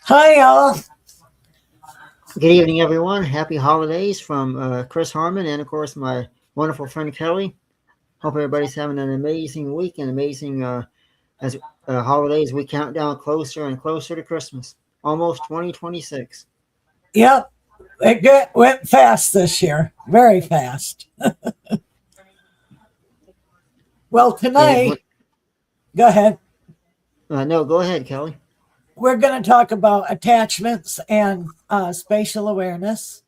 Hi, y'all. Good evening, everyone. Happy holidays from Chris Harmon and, of course, my wonderful friend Kelly. Hope everybody's having an amazing week and amazing as holidays. We count down closer and closer to Christmas. Almost 2026. Yep, went fast this year. Very fast. Well, tonight, go ahead. No, go ahead, Kelly. We're going to talk about attachments and spatial awareness.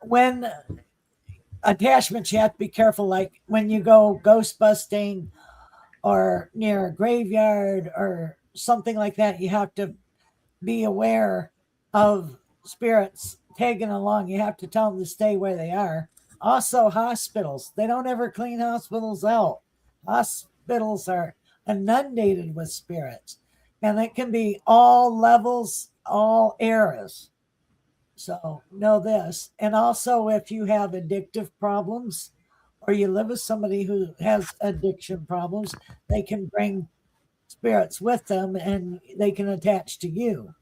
When attachments, you have to be careful. Like when you go ghost busting or near a graveyard or something like that, you have to be aware of spirits tagging along. You have to tell them to stay where they are. Also, hospitals. They don't ever clean hospitals out. Hospitals are inundated with spirits. And it can be all levels, all eras. So know this. And also, if you have addictive problems or you live with somebody who has addiction problems, they can bring spirits with them and they can attach to you.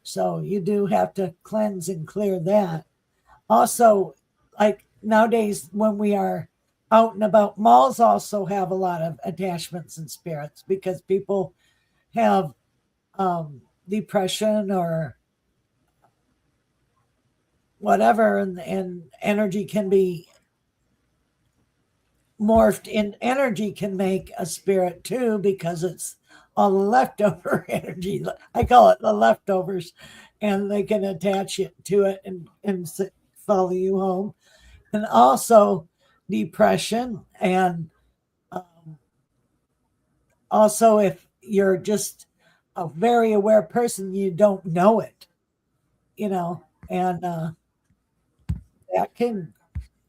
So you do have to cleanse and clear that. Also, like nowadays when we are out and about, malls also have a lot of attachments and spirits because people have depression or whatever, and energy can be morphed in. Energy can make a spirit too because it's all the leftover energy. I call it the leftovers, and they can attach it to it and follow you home. And also depression, and also if you're just a very aware person, you don't know it, and that can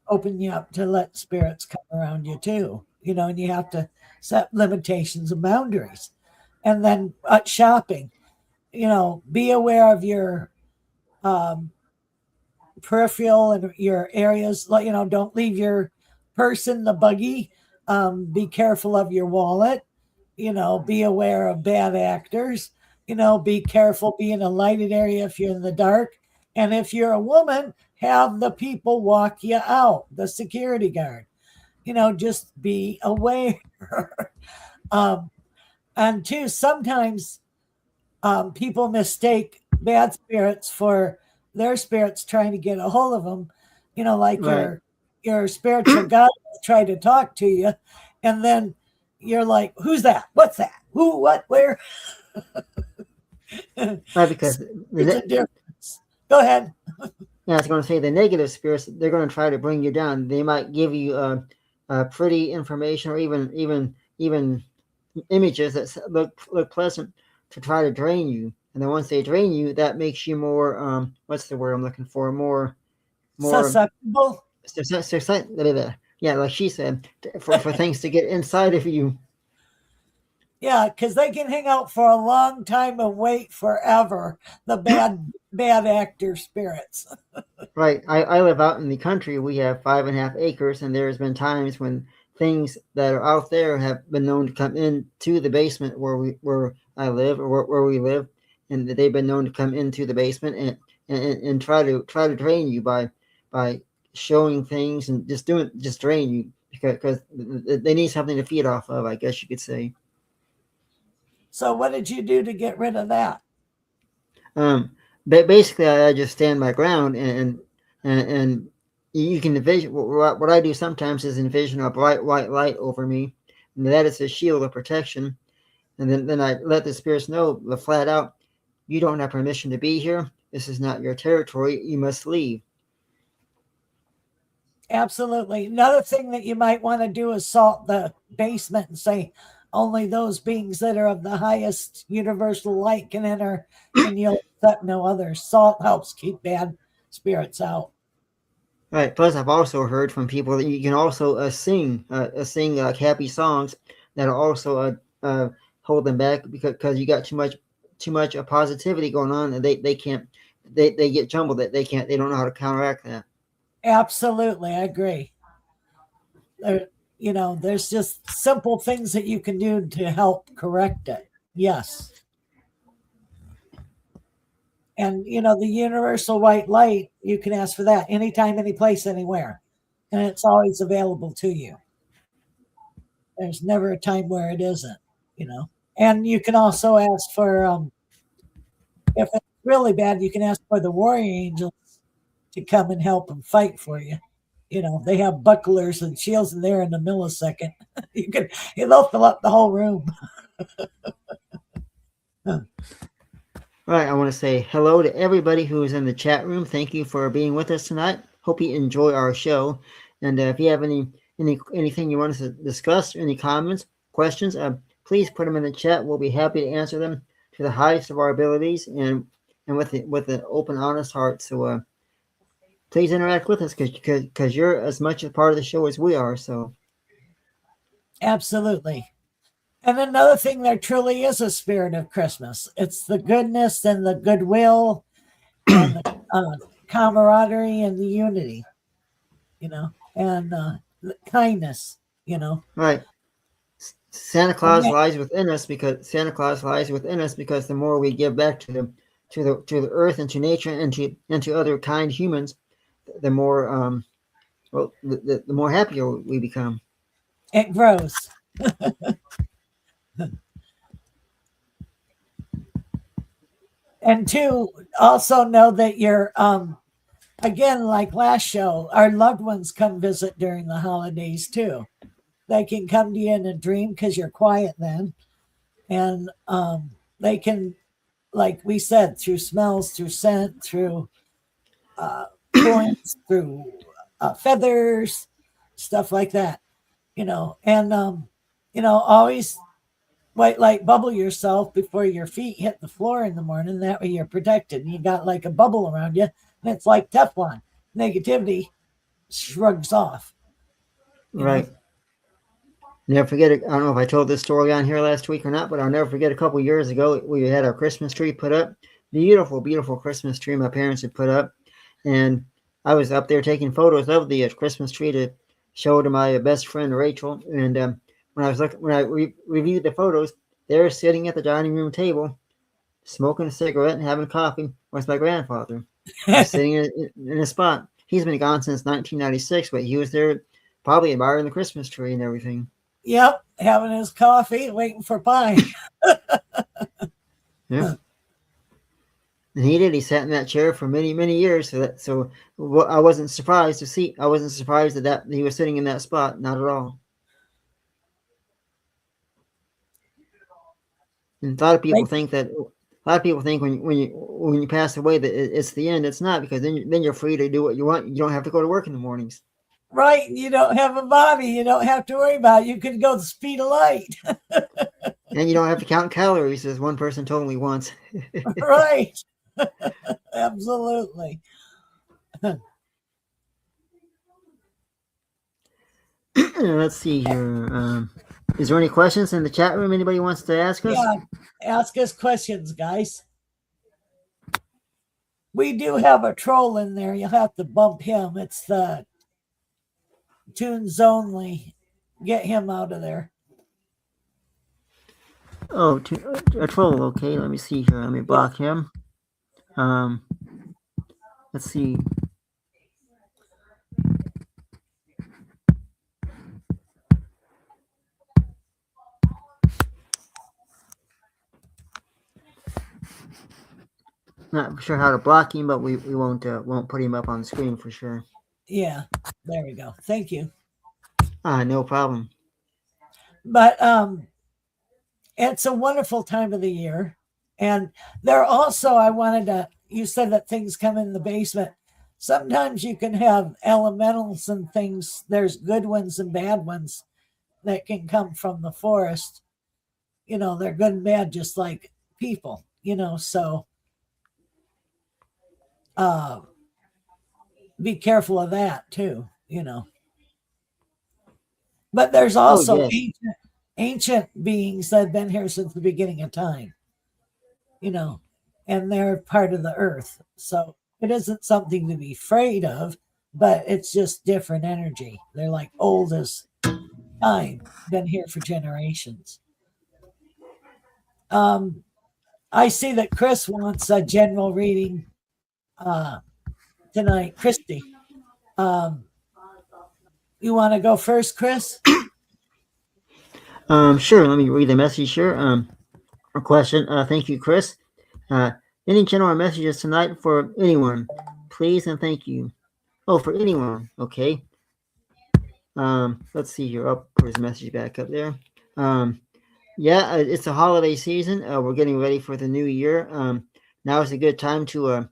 open you up to let spirits come around you too, and you have to set limitations and boundaries. And then shopping, be aware of your peripheral and your areas. Don't leave your purse in the buggy. Be careful of your wallet. Be aware of bad actors. Be careful, be in a lighted area if you're in the dark. And if you're a woman, have the people walk you out, the security guard. Just be aware. And two, sometimes people mistake bad spirits for their spirits trying to get a hold of them. Like right. your spiritual guide will try to talk to you, and then you're like, "Who's that? What's that? Who? What? Where?" Right, because it's a difference. Go ahead. Yeah, I was going to say the negative spirits, they're going to try to bring you down. They might give you pretty information or even images that look pleasant to try to drain you. And then once they drain you, that makes you more what's the word I'm looking for? More susceptible. Yeah, like she said, for things to get inside of you. Yeah, because they can hang out for a long time and wait forever. The bad actor spirits. Right. I live out in the country. We have 5.5 acres, and there's been times when things that are out there have been known to come into the basement where I live or where we live, and they've been known to come into the basement and try to drain you by showing things and just drain you because they need something to feed off of, I guess you could say. So what did you do to get rid of that? But basically, I just stand my ground and you can envision what I do sometimes is envision a bright white light over me, and that is a shield of protection. And then I let the spirits know flat out, you don't have permission to be here. This is not your territory. You must leave. Absolutely. Another thing that you might want to do is salt the basement and say only those beings that are of the highest universal light can enter, and you'll accept no others. Salt helps keep bad spirits out. Right. Plus, I've also heard from people that you can also sing happy songs that'll also hold them back because you got too much positivity going on, and they can't they get jumbled, that they don't know how to counteract that. Absolutely, I agree. There's just simple things that you can do to help correct it. Yes. And the universal white light, you can ask for that anytime, any place, anywhere, and it's always available to you. There's never a time where it isn't. And you can also ask for, if it's really bad, you can ask for the warrior angels to come and help and fight for you. They have bucklers and shields in there in a millisecond. They'll fill up the whole room. Right. I want to say hello to everybody who is in the chat room. Thank you for being with us tonight. Hope you enjoy our show. And if you have anything you want us to discuss, any comments, questions, please put them in the chat. We'll be happy to answer them to the highest of our abilities and with an open, honest heart. So please interact with us because you're as much a part of the show as we are. So absolutely. And another thing, there truly is a spirit of Christmas. It's the goodness and the goodwill and the camaraderie and the unity, and the kindness, Right. Santa Claus lies within us because the more we give back to the earth and to nature and to other kind humans, the more the more happier we become. It grows. And two, also know that you're again, like last show, our loved ones come visit during the holidays too. They can come to you in a dream because you're quiet then, and they can, like we said, through smells, through scent, through coins, through feathers, stuff like that, and always white light bubble yourself before your feet hit the floor in the morning. That way you're protected. And you got like a bubble around you, and it's like Teflon. Negativity shrugs off. Right. Never forget it. I don't know if I told this story on here last week or not, but I'll never forget a couple years ago, we had our Christmas tree put up. Beautiful, beautiful Christmas tree my parents had put up. And I was up there taking photos of the Christmas tree to show to my best friend, Rachel. And when I reviewed the photos, there sitting at the dining room table, smoking a cigarette and having coffee, was my grandfather. Sitting in a spot. He's been gone since 1996, but he was there probably admiring the Christmas tree and everything. Yep, having his coffee, waiting for pie. Yeah. And he did. He sat in that chair for many, many years. So I wasn't surprised that he was sitting in that spot. Not at all. And a lot of people think when you pass away that it's the end. It's not, because then you're free to do what you want. You don't have to go to work in the mornings. Right. You don't have a body. You don't have to worry about it. You can go the speed of light. And you don't have to count calories, as one person told me once. Right. Absolutely. Let's see here. Is there any questions in the chat room anybody wants to ask us? Yeah, ask us questions, guys. We do have a troll in there. You'll have to bump him. It's the tunes only. Get him out of there. Oh, a troll. Okay, let me see here. Let me Yeah. block him. Um, let's see. Not sure how to block him, but we won't put him up on the screen for sure. Yeah. There we go. Thank you. No problem. But it's a wonderful time of the year. And there also, I wanted to, you said that things come in the basement. Sometimes you can have elementals and things. There's good ones and bad ones that can come from the forest. You know, they're good and bad, just like people, you know. So uh, be careful of that too, you know. But there's Oh also yes. ancient beings that have been here since the beginning of time, you know, and they're part of the earth. So it isn't something to be afraid of, but it's just different energy. They're like old as time, been here for generations. Um, I see that Chris wants a general reading uh, tonight. Christy, um, you want to go first, Chris? Sure. Let me read the message here. A question. Thank you, Chris. Uh, any general messages tonight for anyone, please and thank you. Oh, for anyone. Okay. Let's see here. I'll put his message back up there. Um, yeah, it's a holiday season. We're getting ready for the new year. Now is a good time to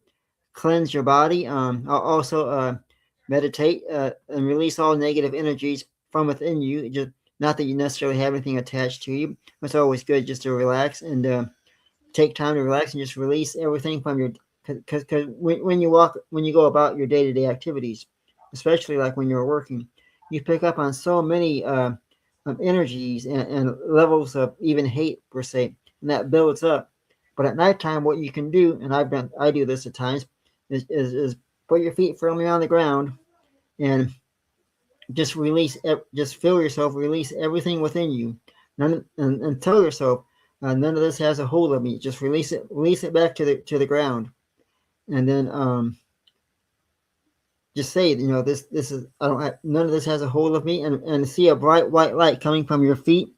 cleanse your body. Also meditate and release all negative energies from within you. Just not that you necessarily have anything attached to you. It's always good just to relax and take time to relax and just release everything from your. Because when you go about your day to day activities, especially like when you're working, you pick up on so many energies and levels of even hate per se, and that builds up. But at nighttime, what you can do, and I do this at times, is put your feet firmly on the ground and just just feel yourself release everything within you. And tell yourself, none of this has a hold of me. Just release it back to the ground, and then just say, this is I don't have, none of this has a hold of me, and see a bright white light coming from your feet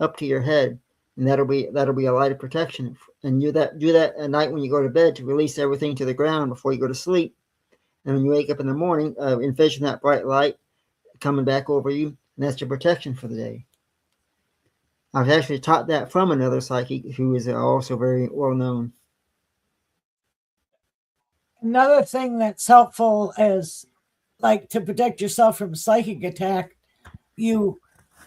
up to your head, and that'll be a light of protection. And do that at night when you go to bed to release everything to the ground before you go to sleep. And when you wake up in the morning, envision that bright light coming back over you, and that's your protection for the day. I've actually taught that from another psychic who is also very well known. Another thing that's helpful is like to protect yourself from psychic attack. You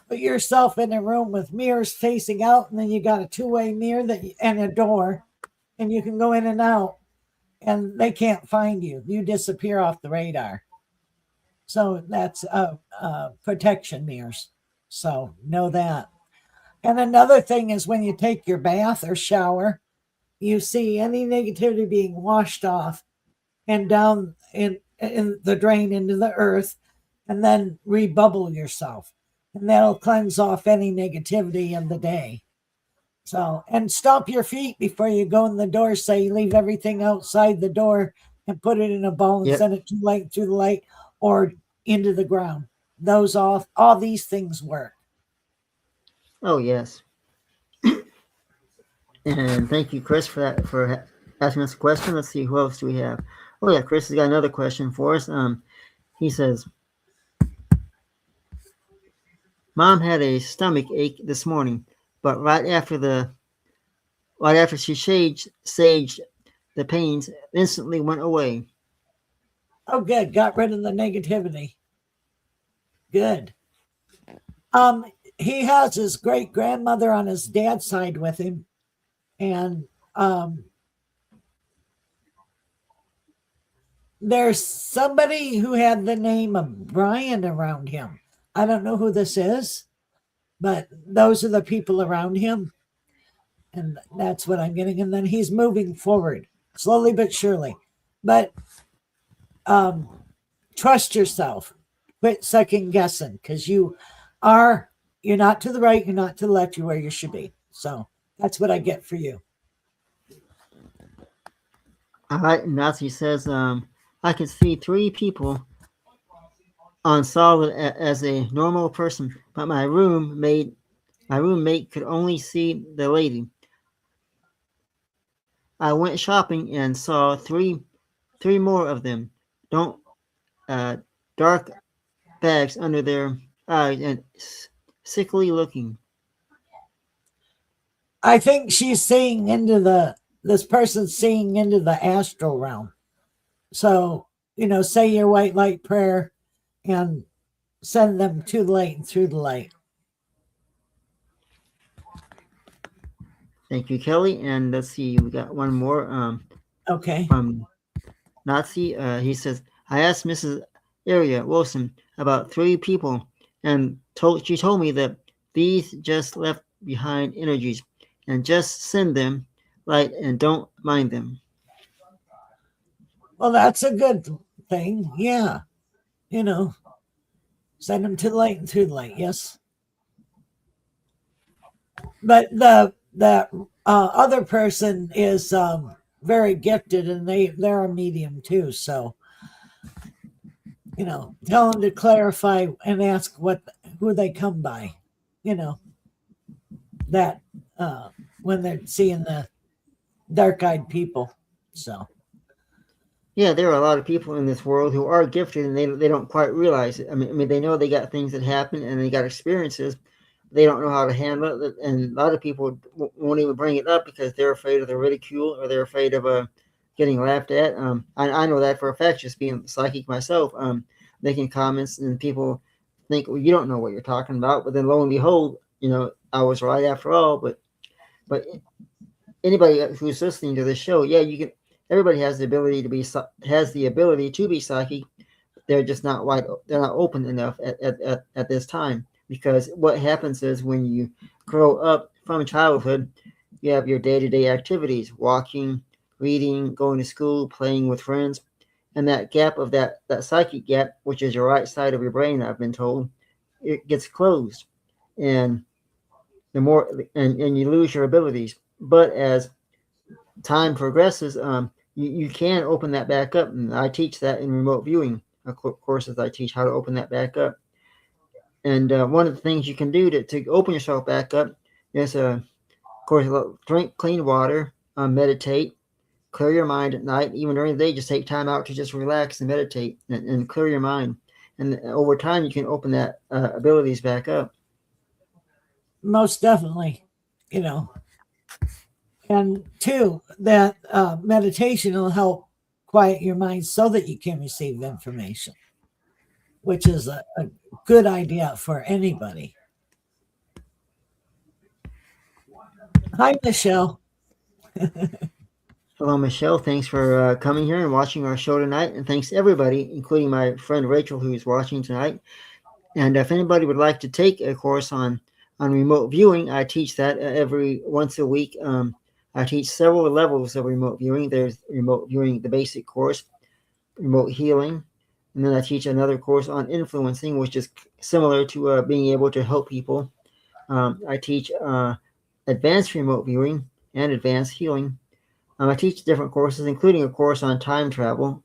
put yourself in a room with mirrors facing out, and then you got a two-way mirror and a door, and you can go in and out, and they can't find you. You disappear off the radar. So that's protection mirrors. So know that. And another thing is when you take your bath or shower, you see any negativity being washed off and down in the drain into the earth, and then rebubble yourself. And that'll cleanse off any negativity of the day. So, and stomp your feet before you go in the door. Say, leave everything outside the door and put it in a ball and Yep. send it through the light or into the ground. Those all these things work. Oh yes. And thank you, Chris, for asking us a question. Let's see, who else do we have? Oh yeah, Chris has got another question for us. He says, "Mom had a stomach ache this morning, but right after she saged, the pains instantly went away." Oh, good. Got rid of the negativity. Good. He has his great grandmother on his dad's side with him, and there's somebody who had the name of Brian around him. I don't know who this is, but those are the people around him. And that's what I'm getting. And then he's moving forward slowly but surely. But um, trust yourself. Quit second guessing because you're not to the right, you're not to the left, you're where you should be. So That's what I get for you. All right, Nazi says, I can see three people on solid as a normal person, but my roommate could only see the lady. I went shopping and saw three more of them. Don't dark bags under their eyes and sickly looking. I think she's seeing into this person's seeing into the astral realm. So, say your white light prayer and send them to the light and through the light. Thank you, Kelly. And let's see, we got one more Okay. from Nazi. He says, I asked Mrs. Area Wilson about three people, and she told me that these just left behind energies, and just send them light and don't mind them. Well, that's a good thing. Yeah. Send them to the light and through the light. Yes. But the other person is very gifted, and they're a medium too. So, tell them to clarify and ask who they come by. That when they're seeing the dark-eyed people. So. Yeah, there are a lot of people in this world who are gifted and they don't quite realize it. I mean, they know they got things that happen and they got experiences. They don't know how to handle it, and a lot of people won't even bring it up because they're afraid of the ridicule or they're afraid of getting laughed at. I know that for a fact, just being psychic myself. Making comments and people think, well, you don't know what you're talking about, but then lo and behold, I was right after all. But anybody who's listening to this show, yeah, you can. Everybody has the ability to be psychic. They're just not they're not open enough at this time, because what happens is when you grow up from childhood, you have your day-to-day activities, walking, reading, going to school, playing with friends, and that gap of that psychic gap, which is your right side of your brain, I've been told, it gets closed, and the more and you lose your abilities. But as time progresses, you can open that back up, and I teach that in remote viewing courses. I teach how to open that back up, and one of the things you can do to open yourself back up is, of course, drink clean water, meditate, clear your mind at night. Even during the day, just take time out to just relax and meditate and clear your mind, and over time you can open that abilities back up. Most definitely. And two, that meditation will help quiet your mind so that you can receive information, which is a good idea for anybody. Hi, Michelle. Hello, Michelle. Thanks for coming here and watching our show tonight. And thanks to everybody, including my friend Rachel, who's watching tonight. And if anybody would like to take a course on remote viewing, I teach that every once a week. I teach several levels of remote viewing. There's remote viewing, the basic course, remote healing, and then I teach another course on influencing, which is similar to being able to help people. I teach advanced remote viewing and advanced healing. I teach different courses, including a course on time travel,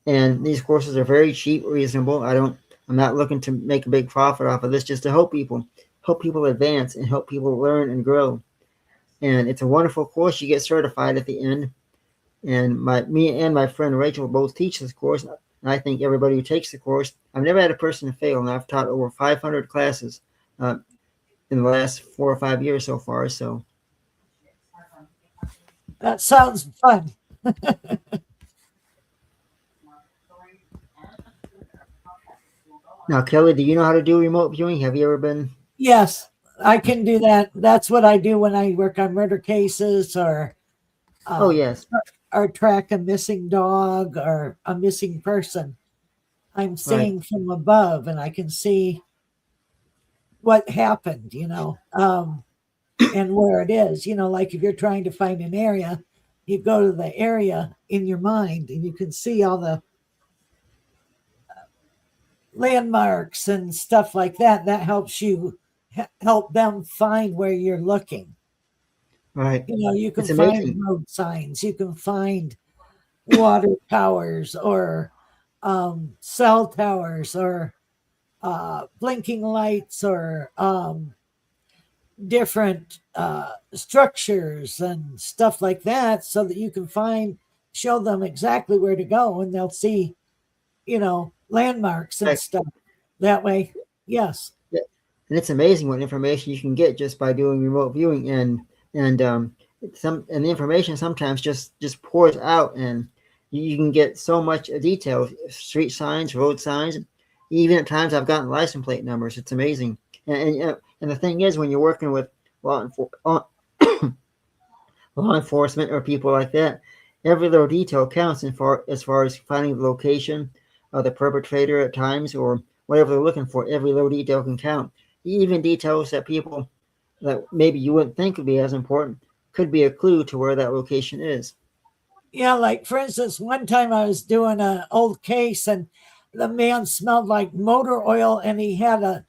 and these courses are very cheap, reasonable. I'm not looking to make a big profit off of this, just to help people advance and help people learn and grow. And it's a wonderful course. You get certified at the end. And me and my friend Rachel both teach this course. And I think everybody who takes the course, I've never had a person fail, and I've taught over 500 classes in the last 4 or 5 years so far. So that sounds fun. Now, Kelly, do you know how to do remote viewing? Have you ever been? Yes, I can do that. That's what I do when I work on murder cases or Oh, yes. or track a missing dog or a missing person. I'm seeing from above, and I can see what happened, and where it is. Like if you're trying to find an area, you go to the area in your mind, and you can see all the landmarks and stuff like that. That helps you help them find where you're looking. Right. You know, you can It's find amazing. road signs, you can find water towers or cell towers or blinking lights or different structures and stuff like that so that you can show them exactly where to go and they'll see, landmarks and Right. stuff that way. Yes. Yeah. And it's amazing what information you can get just by doing remote viewing, and the information sometimes just pours out, and you can get so much detail, street signs, road signs, even at times I've gotten license plate numbers. It's amazing. And the thing is, when you're working with law, law enforcement or people like that, every little detail counts as far as finding the location of the perpetrator at times, or whatever they're looking for. Every little detail can count. Even details that people that maybe you wouldn't think would be as important could be a clue to where that location is. Yeah, like for instance, one time I was doing an old case and the man smelled like motor oil and he had a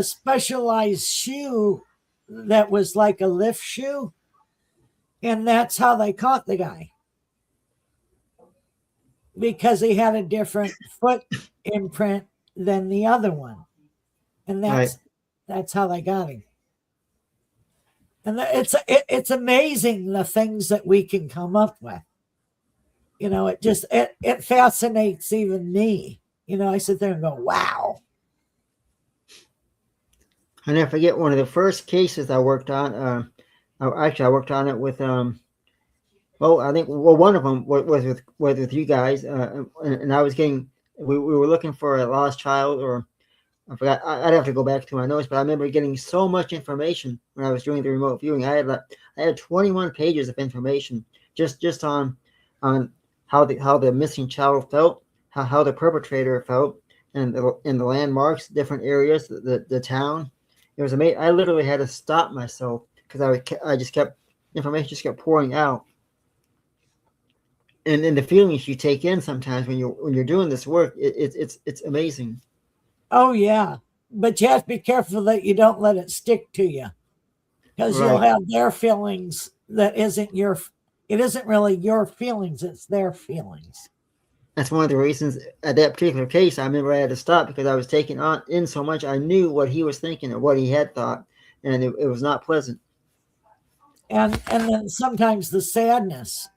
specialized shoe that was like a lift shoe. And that's how they caught the guy because he had a different foot imprint than the other one. And Right. that's how they got him. And it's amazing the things that we can come up with. It fascinates even me. I sit there and go, wow. I never forget one of the first cases I worked on. I worked on it with I think one of them was with you guys, and I was getting we were looking for a lost child, or I forgot. I'd have to go back to my notes, but I remember getting so much information when I was doing the remote viewing. I had 21 pages of information just on how the missing child felt, how the perpetrator felt, and the landmarks, different areas, the town. It was amazing. I literally had to stop myself because I just kept information just kept pouring out, and the feelings you take in sometimes when you're doing this work, it's amazing. Oh, yeah. But you have to be careful that you don't let it stick to you because you'll Right. have their feelings it isn't really your feelings, it's their feelings. That's one of the reasons at that particular case I remember I had to stop because I was taking on in so much. I knew what he was thinking or what he had thought, and it was not pleasant. And then sometimes the sadness.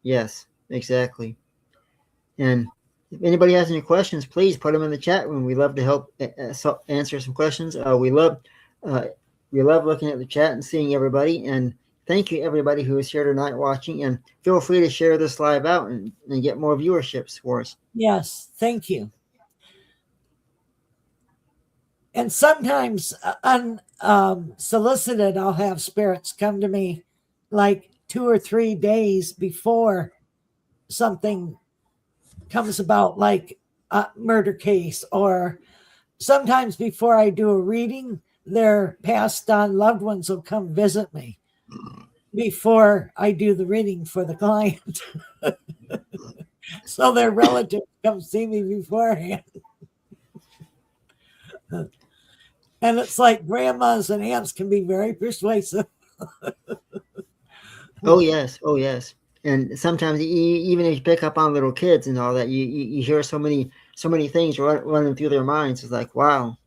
Yes, exactly. And if anybody has any questions, please put them in the chat room. We love to help answer some questions. Uh, we love looking at the chat and seeing everybody. And thank you everybody who is here tonight watching. And feel free to share this live out and get more viewerships for us. Yes, thank you. And sometimes unsolicited, I'll have spirits come to me like 2 or 3 days before something comes about, like a murder case, or sometimes before I do a reading, their passed on loved ones will come visit me before I do the reading for the client. So their relatives come see me beforehand. And it's like grandmas and aunts can be very persuasive. Oh yes, oh yes. And sometimes even if you pick up on little kids and all that, you hear so many things running through their minds. It's like, wow.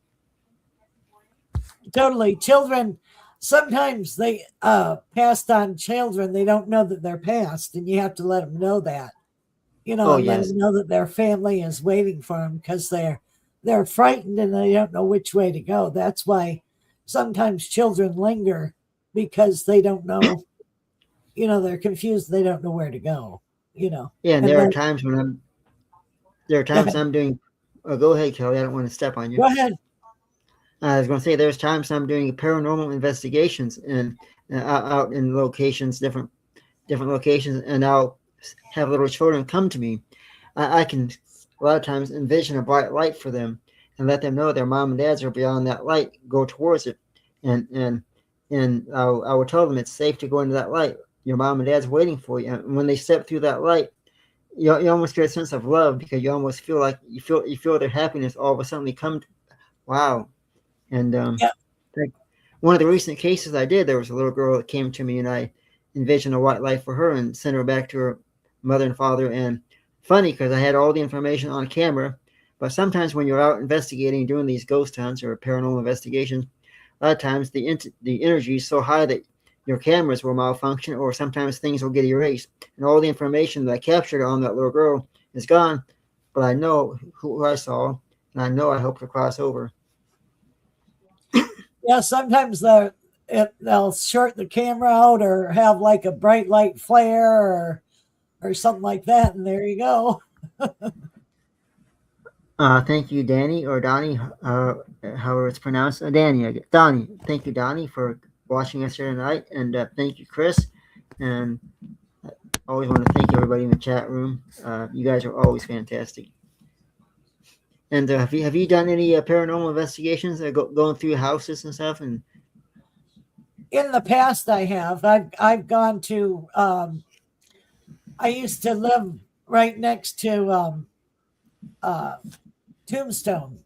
Totally. Children, sometimes they passed on children, they don't know that they're passed, and you have to let them know that, Oh and let yes. them know that their family is waiting for them because they're frightened and they don't know which way to go. That's why sometimes children linger because they don't know, they're confused, they don't know where to go. Yeah, and And then there are go times ahead. I'm doing. Oh, go ahead, Kelly. I don't want to step on you. Go ahead. I was going to say there's times I'm doing paranormal investigations and out in locations, different locations, and I'll have little children come to me. I can a lot of times envision a bright light for them and let them know their mom and dads are beyond that light. Go towards it, and and I will tell them it's safe to go into that light. Your mom and dad's waiting for you. And when they step through that light, you almost get a sense of love because you almost feel like you feel their happiness all of a sudden come. Wow. And Yeah. one of the recent cases I did, there was a little girl that came to me, and I envisioned a white light for her and sent her back to her mother and father. And funny, because I had all the information on camera, but sometimes when you're out investigating, doing these ghost hunts or paranormal investigations, a lot of times the energy is so high that your cameras will malfunction, or sometimes things will get erased, and all the information that I captured on that little girl is gone. But I know who I saw, and I know I hope to cross over. Yeah, sometimes they'll short the camera out or have like a bright light flare or something like that, and there you go. Thank you, Danny, or Donnie, however it's pronounced. Danny, Donnie. Thank you, Donnie, for watching us here tonight, and thank you, Chris. And I always want to thank everybody in the chat room. You guys are always fantastic. And have you done any paranormal investigations, going through houses and stuff? And in the past, I have. I've gone to. I used to live right next to Tombstone,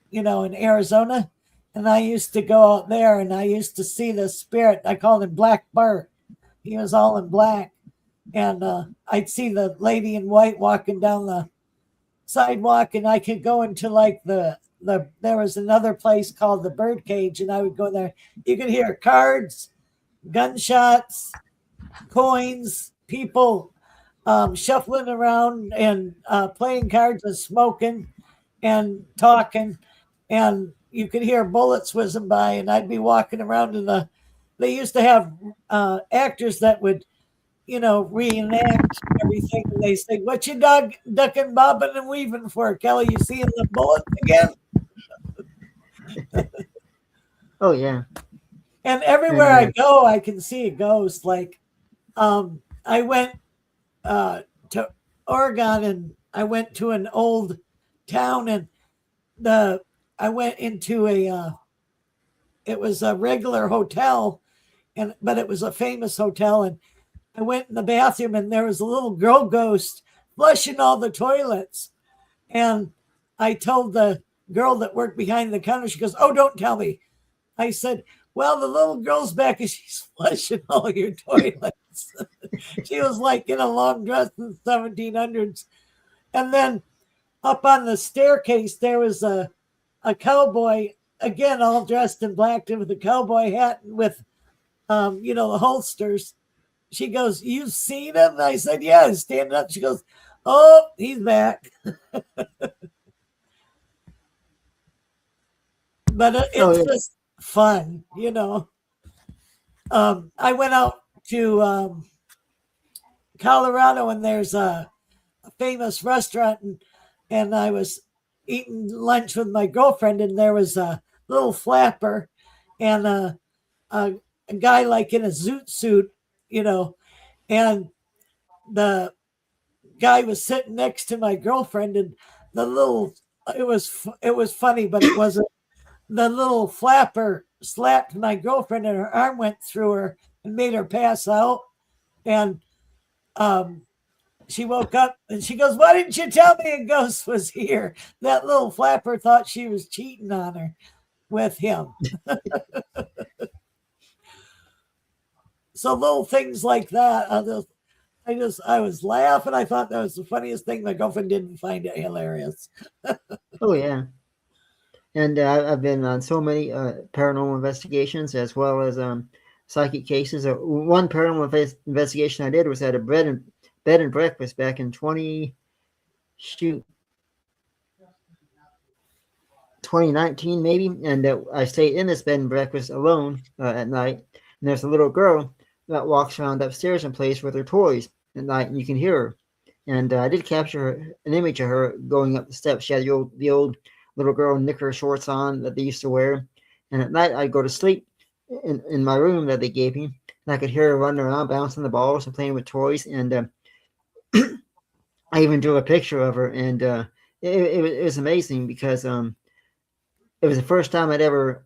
in Arizona, and I used to go out there, and I used to see the spirit. I called him Black Bart. He was all in black, and I'd see the lady in white walking down the sidewalk, and I could go into like there was another place called the Birdcage, and I would go there. You could hear cards, gunshots, coins, people shuffling around and playing cards and smoking and talking, and you could hear bullets whizzing by, and I'd be walking around they used to have actors that would reenact everything. And they say, "What you ducking, bobbing, and weaving for, Kelly? You seeing the bullets again?" Oh yeah. And everywhere I go, I can see a ghost. Like, I went to Oregon, and I went to an old town, and I went into it was a regular hotel, but it was a famous hotel, and I went in the bathroom, and there was a little girl ghost flushing all the toilets. And I told the girl that worked behind the counter, she goes, "Oh, don't tell me." I said, "Well, the little girl's back and she's flushing all your toilets." She was like in a long dress in the 1700s. And then up on the staircase, there was a cowboy, again, all dressed in black with a cowboy hat and with, the holsters. She goes, "You've seen him?" And I said, "Yeah, he's standing up." She goes, "Oh, he's back." But it's just fun, I went out to Colorado, and there's a famous restaurant, and I was eating lunch with my girlfriend, and there was a little flapper and a guy like in a zoot suit, and the guy was sitting next to my girlfriend, and it was funny, but it wasn't. The little flapper slapped my girlfriend, and her arm went through her and made her pass out. And she woke up, and she goes, "Why didn't you tell me a ghost was here?" That little flapper thought she was cheating on her with him. So little things like that. I was laughing. I thought that was the funniest thing. My girlfriend didn't find it hilarious. Oh yeah. And I've been on so many paranormal investigations, as well as psychic cases. One paranormal investigation I did was at a bed and breakfast back in 2019 maybe, and I stayed in this bed and breakfast alone at night. And there's a little girl that walks around upstairs and plays with her toys at night, and you can hear her. And I did capture an image of her going up the steps. She had the old little girl knicker shorts on that they used to wear. And at night, I'd go to sleep in my room that they gave me, and I could hear her running around, bouncing the balls and playing with toys. And I even drew a picture of her, and it was amazing because it was the first time I'd ever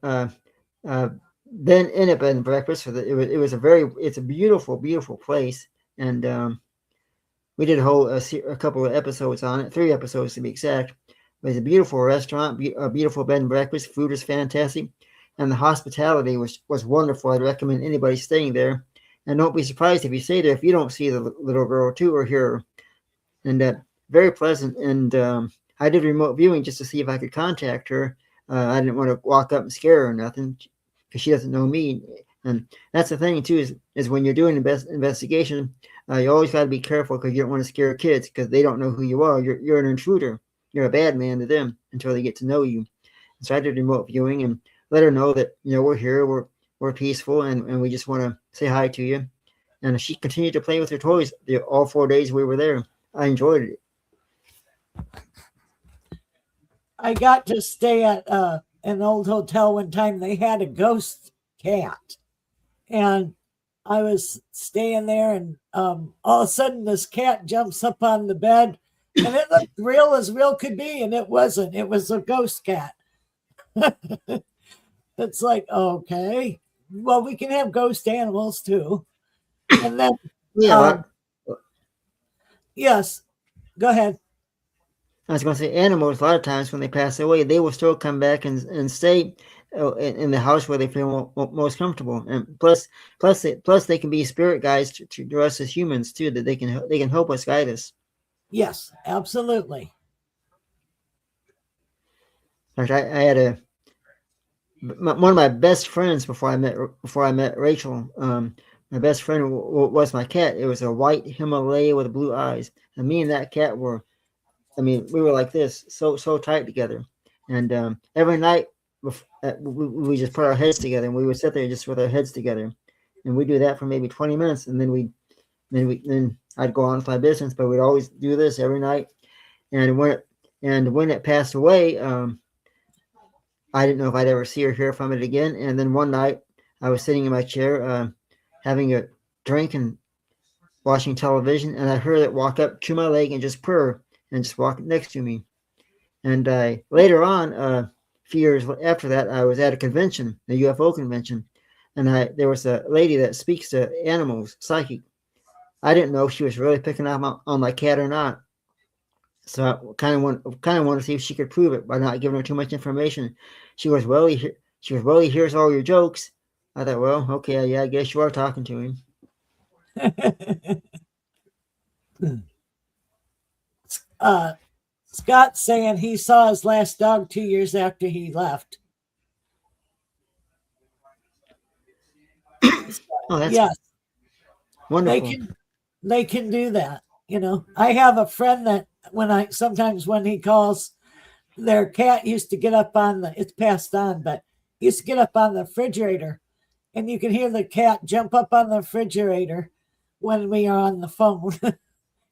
been in a bed and breakfast. It's a beautiful, beautiful place, and we did a couple of episodes on it, 3 episodes to be exact. It's a beautiful restaurant, a beautiful bed and breakfast. Food is fantastic. and the hospitality was wonderful. I'd recommend anybody staying there. And don't be surprised if you stay there if you don't see the little girl too or hear her. And very pleasant. And I did remote viewing just to see if I could contact her. I didn't want to walk up and scare her or nothing because she doesn't know me. And that's the thing too is when you're doing investigation, you always got to be careful because you don't want to scare kids because they don't know who you are. You're an intruder. You're a bad man to them until they get to know you. And so I did remote viewing and let her know that we're here, we're peaceful, and we just want to say hi to you. And she continued to play with her toys all 4 days we were there. I enjoyed it. I got to stay at an old hotel one time. They had a ghost cat, and I was staying there, and all of a sudden this cat jumps up on the bed, and it looked real as real could be, and it wasn't. It was a ghost cat. It's like, okay, well, we can have ghost animals too. And then, Yeah. yes, go ahead. I was going to say animals, a lot of times when they pass away, they will still come back and stay in the house where they feel most comfortable. And plus they can be spirit guides to us as humans too, that they can help us, guide us. Yes, absolutely. In fact, I had one of my best friends before I met Rachel. My best friend was my cat. It was a white Himalaya with blue eyes, and me and that cat were. I mean, we were like this, so tight together. And every night we just put our heads together, and we would sit there just with our heads together, and we do that for maybe 20 minutes, and then I'd go on with my business. But we'd always do this every night. And when it passed away, I didn't know if I'd ever see or hear from it again. And then one night, I was sitting in my chair, having a drink and watching television, and I heard it walk up to my leg and just purr. And just walk next to me. And later on, a few years after that, I was at a convention, a UFO convention, and there was a lady that speaks to animals, psychic. I didn't know if she was really picking up on my cat or not. So I kind of want to see if she could prove it by not giving her too much information. She was, well, he hears all your jokes. I thought, well, okay, yeah, I guess you are talking to him. Scott's saying he saw his last dog 2 years after he left. Oh, that's yes, wonderful. They can do that. I have a friend that sometimes when he calls, their cat used to get up it's passed on, but used to get up on the refrigerator, and you can hear the cat jump up on the refrigerator when we are on the phone,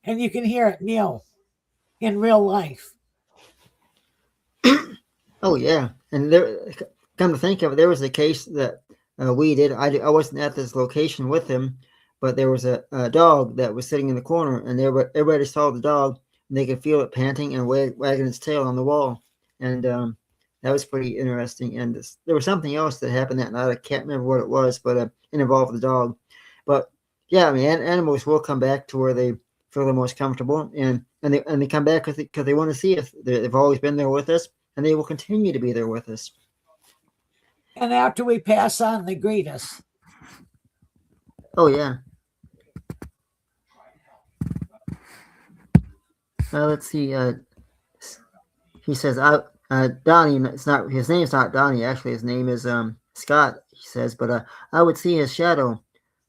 and you can hear it meow in real life. Oh yeah, and come to think of it, there was a case that we did. I wasn't at this location with him, but there was a dog that was sitting in the corner, and everybody saw the dog, and they could feel it panting and wagging its tail on the wall, and that was pretty interesting. And there was something else that happened that night. I can't remember what it was, but it involved the dog. But yeah, I mean, animals will come back to where they feel the most comfortable, and they come back because they want to see us. They've always been there with us, and they will continue to be there with us. And after we pass on, they greet us. Oh yeah. Let's see. He says, Donnie. It's not his name's not Donnie. Actually, his name is Scott. He says, but I would see his shadow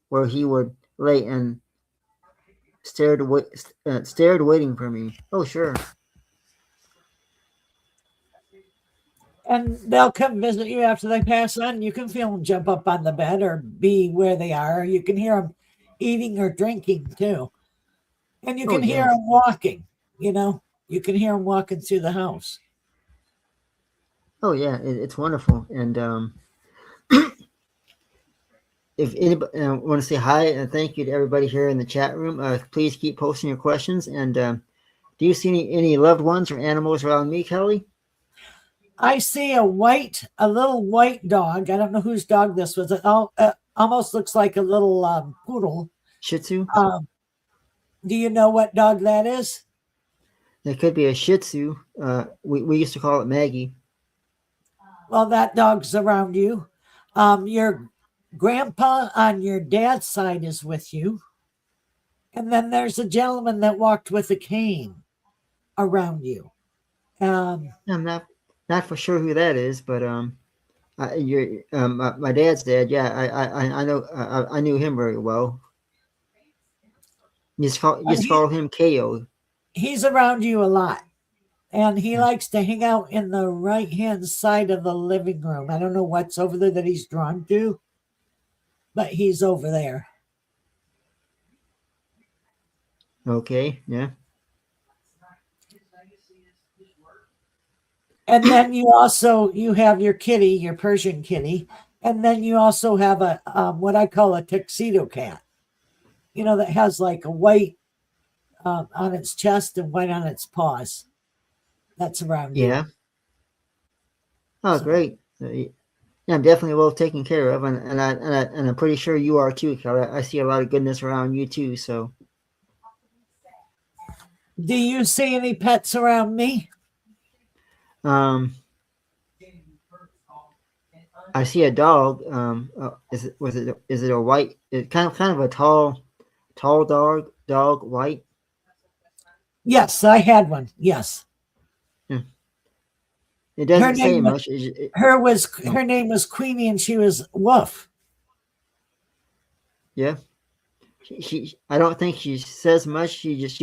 where he would lay and stared waiting for me. Oh sure. And they'll come visit you after they pass on. You can feel them jump up on the bed or be where they are. You can hear them eating or drinking too. And you can hear them walking, you can hear them walking through the house. Oh yeah, it's wonderful. And if anybody want to say hi and thank you to everybody here in the chat room, please keep posting your questions. And do you see any loved ones or animals around me, Kelly? I see a little white dog. I don't know whose dog this was. It almost looks like a little poodle. Shih Tzu? Do you know what dog that is? It could be a Shih Tzu. We used to call it Maggie. Well, that dog's around you. Your grandpa on your dad's side is with you. And then there's a gentleman that walked with a cane around you. Um, I'm not for sure who that is, but my dad's dad. Yeah, I know. I knew him very well. You just he, call him KO. he's around you a lot. And he Yeah. likes to hang out in the right hand side of the living room. I don't know what's over there that he's drawn to, but he's over there. Okay. Yeah. And then you have your kitty, your Persian kitty, and then you also have a what I call a tuxedo cat. That has like a white on its chest and white on its paws. That's around you. Yeah. Oh, So great. Yeah, I'm definitely well taken care of, and I'm pretty sure you are too, Kelly. I see a lot of goodness around you too. So, do you see any pets around me? um, I see a dog. Is it a white? It kind of a tall dog, white. Yes, I had one. Yes. Yeah. It Her doesn't say name much. Oh, her name was Queenie and she was Woof. yeah. I don't think she says much. She just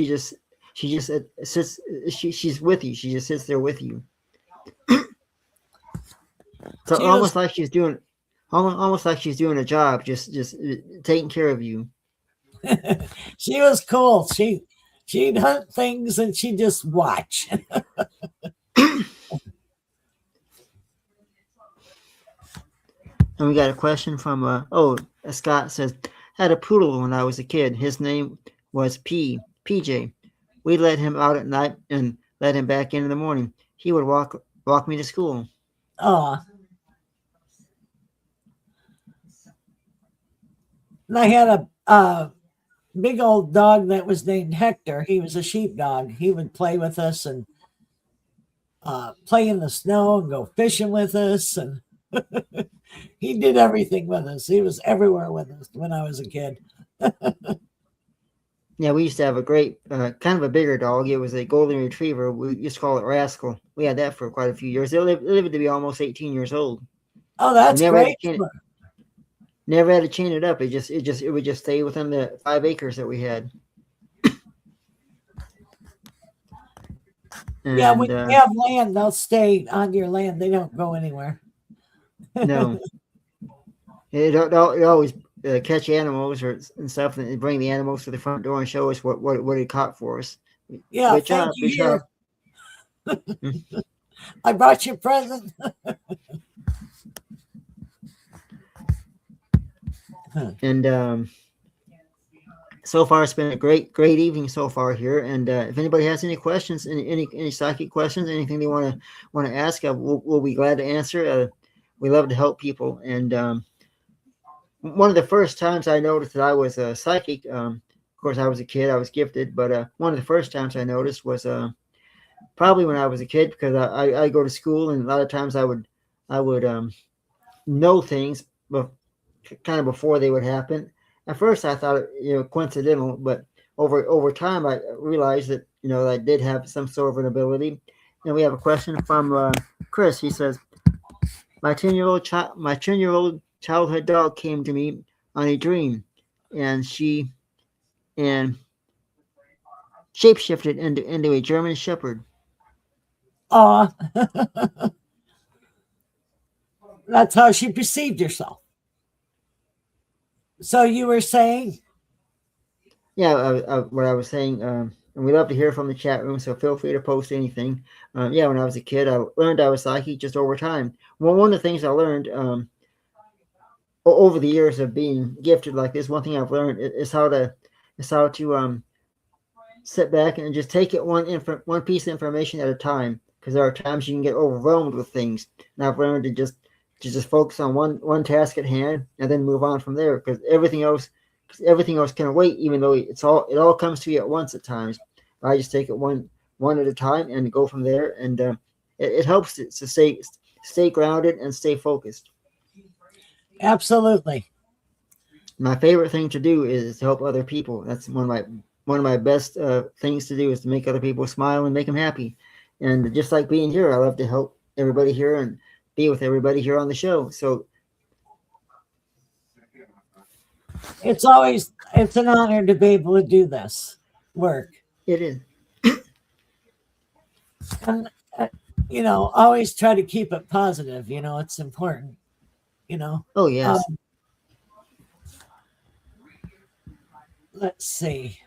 sits. She's with you. She just sits there with you. So She was almost like she's doing a job, just taking care of you. she was cool. She'd hunt things and she'd just watch. And we got a question from Scott says, had a poodle when I was a kid. His name was PJ. We let him out at night and let him back in the morning. He would walk me to school. Oh, and I had a big old dog that was named Hector. He was a sheepdog. He would play with us and play in the snow and go fishing with us. And he did everything with us. He was everywhere with us when I was a kid. Yeah, we used to have a great, kind of a bigger dog. It was a golden retriever. We used to call it Rascal. We had that for quite a few years. It lived to be almost 18 years old. Oh, We that's great. never had to chain it up. It would just stay within the 5 acres that we had. Yeah, when And you have land, they'll stay on your land. They don't go anywhere. no, it always catch animals and stuff, and bring the animals to the front door and show us what it caught for us. Yeah, Good thank job, you. good job. I brought you a present. And so far it's been a great evening so far here. And if anybody has any questions, any psychic questions, anything they want to ask, we'll be glad to answer. We love to help people. And one of the first times I noticed that I was a psychic, of course I was a kid, I was gifted, but one of the first times I noticed was probably when I was a kid, because I go to school, and a lot of times I would know things, but kind of before they would happen. At first, I thought it, coincidental, but over time, I realized that I did have some sort of an ability. And we have a question from Chris. He says, "My 10-year-old childhood dog came to me on a dream, and she shapeshifted into a German Shepherd." Oh, that's how she perceived herself. So you were saying? Yeah, what I was saying, and we love to hear from the chat room, so feel free to post anything. Yeah, when I was a kid, I learned I was psychic just over time. Well, one of the things I learned over the years of being gifted like this, one thing I've learned is how to sit back and just take it one piece of information at a time, because there are times you can get overwhelmed with things. And I've learned to just focus on one task at hand and then move on from there, because everything else can wait, even though it all comes to you at once at times. But I just take it one at a time and go from there, and it helps to stay grounded and stay focused. Absolutely. My favorite thing to do is to help other people. That's one of my best things to do is to make other people smile and make them happy. And just like being here, I love to help everybody here and be with everybody here on the show. So It's an honor to be able to do this work. it is. And always try to keep it positive. It's important. Oh yes. Um, let's see.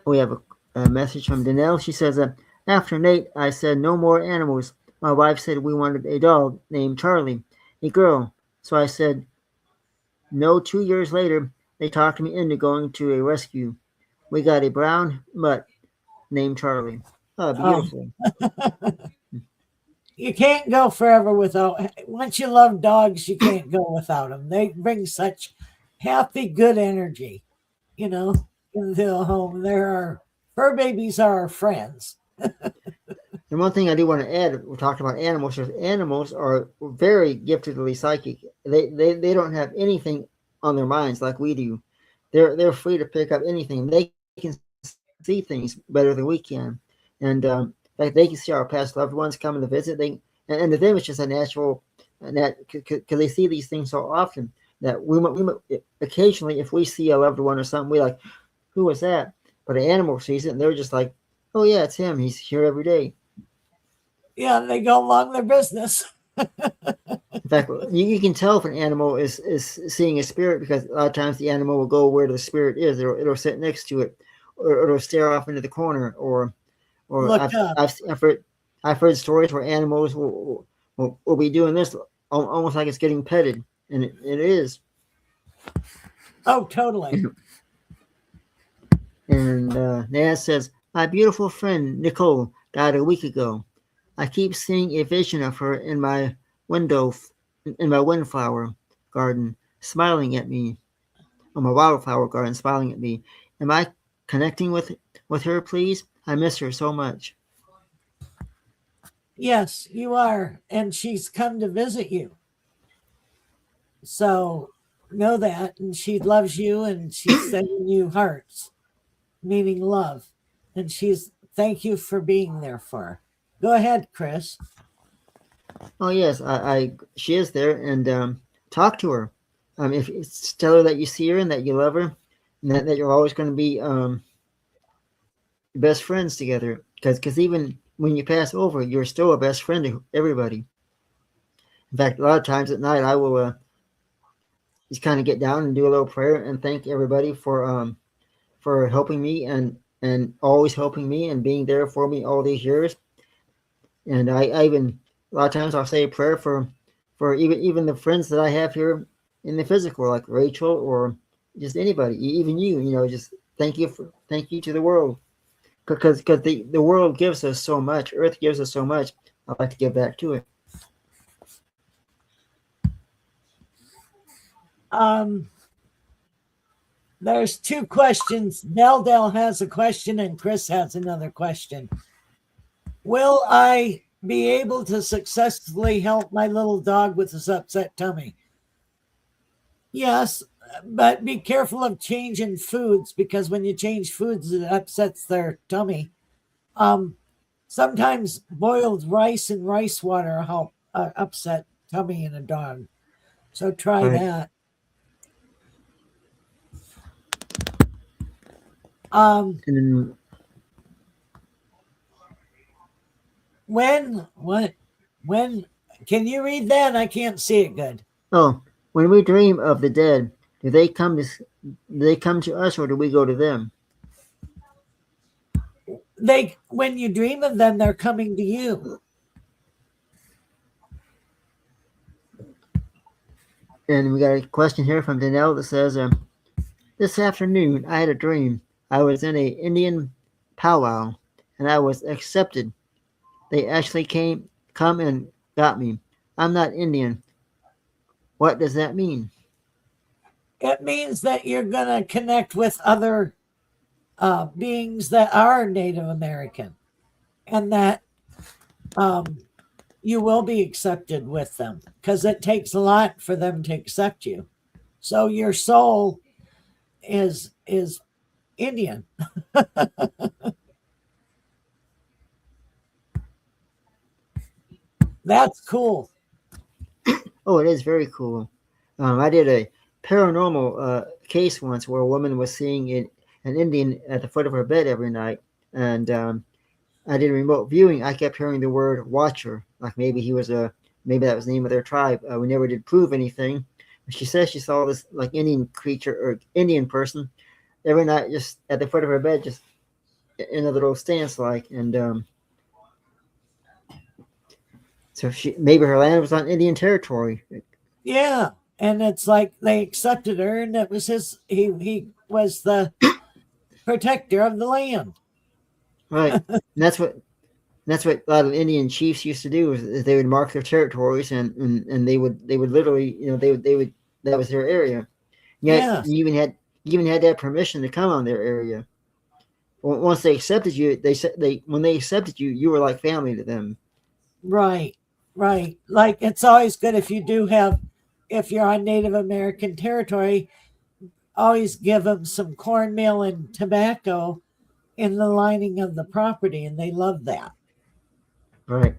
We have a message from Danelle. She says, after Nate, I said no more animals. My wife said we wanted a dog named Charlie, a girl. So I said no. 2 years later, they talked me into going to a rescue. We got a brown mutt named Charlie. Oh, Oh, beautiful. you can't go forever without. Once you love dogs, you can't go without them. They bring such happy, good energy. Into the home. Fur babies are our friends. And one thing I do want to add, we talked about animals. Animals are very giftedly psychic. They don't have anything on their minds like we do. They're free to pick up anything. They can see things better than we can, and like they can see our past loved ones coming to visit. And to them it's just a natural, because they see these things so often that we occasionally, if we see a loved one or something, we like, who was that? But an animal sees it and they're just like, oh yeah, it's him. He's here every day. Yeah, they go along their business. In fact, you can tell if an animal is seeing a spirit, because a lot of times the animal will go where the spirit is. It'll sit next to it, or it'll stare off into the corner, or Look up. I've heard stories where animals will be doing this almost like it's getting petted, and it is. Oh, totally. And Naz says, my beautiful friend Nicole died a week ago. I keep seeing a vision of her in my window, in my wildflower garden, smiling at me. Or my wildflower garden, smiling at me. Am I connecting with her, please? I miss her so much. Yes, you are. And she's come to visit you. So know that. And she loves you and she's sending you hearts, meaning love. And thank you for being there for her. Go ahead, Chris. Oh yes, she is there, and talk to her. If tell her that you see her and that you love her, and that you're always going to be best friends together. Because even when you pass over, you're still a best friend to everybody. In fact, a lot of times at night, I will just kind of get down and do a little prayer and thank everybody for helping me and always helping me and being there for me all these years. And I even, a lot of times I'll say a prayer for even the friends that I have here in the physical, like Rachel or just anybody, even you. Just thank you to the world, because the world gives us so much. Earth gives us so much. I'd like to give back to it. There's two questions. Dell has a question and Chris has another question. Will I be able to successfully help my little dog with his upset tummy? Yes, but be careful of changing foods, because when you change foods, it upsets their tummy. Sometimes boiled rice and rice water help upset tummy in a dog. So try Right. that. And then, When can you read that? I can't see it good. when we dream of the dead, do they come to us, or do we go to them? When you dream of them, they're coming to you. And we got a question here from Danelle that says, this afternoon I had a dream. I was in a Indian powwow and I was accepted. They actually come and got me. I'm not Indian. What does that mean? It means that you're going to connect with other beings that are Native American, and that you will be accepted with them because it takes a lot for them to accept you. So your soul is Indian. That's cool. Oh, it is very cool. I did a paranormal case once where a woman was seeing an Indian at the foot of her bed every night, and I did a remote viewing. I kept hearing the word "watcher," like maybe he was maybe that was the name of their tribe. We never did prove anything. But she says she saw this like Indian creature or Indian person every night, just at the foot of her bed, just in a little stance, like, and so she maybe her land was on Indian territory. Yeah. And it's like they accepted her, and it was he was the protector of the land. Right. And that's what a lot of Indian chiefs used to do is they would mark their territories and they would literally they would that was their area. Yet Yes. you even had to have permission to come on their area. Once they accepted you, when they accepted you, you were like family to them. Right. Right. Like it's always good if you're on Native American territory, always give them some cornmeal and tobacco in the lining of the property, and they love that. Right.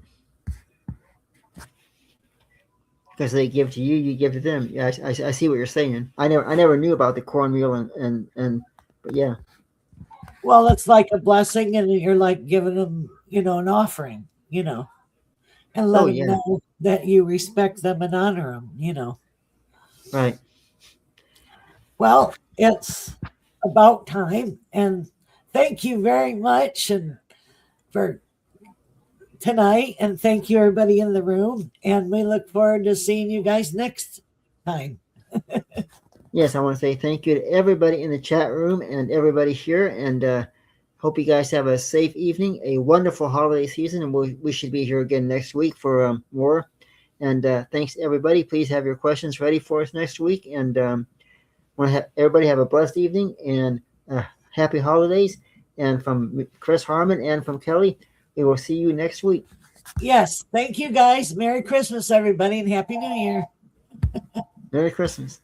Because they give to you, you give to them. Yeah, I see what you're saying. I never knew about the cornmeal and but yeah. Well, it's like a blessing, and you're like giving them, an offering, and let Oh them yeah. know that you respect them and honor them. Right. Well, it's about time, and thank you very much, and for tonight, and thank you everybody in the room, and we look forward to seeing you guys next time. Yes, I want to say thank you to everybody in the chat room and everybody here, and hope you guys have a safe evening, a wonderful holiday season, and we should be here again next week for more. And thanks everybody. Please have your questions ready for us next week, and want to everybody have a blessed evening and happy holidays. And from Chris Harmon and from Kelly, we will see you next week. Yes, thank you guys. Merry Christmas, everybody, and Happy New Year. Merry Christmas.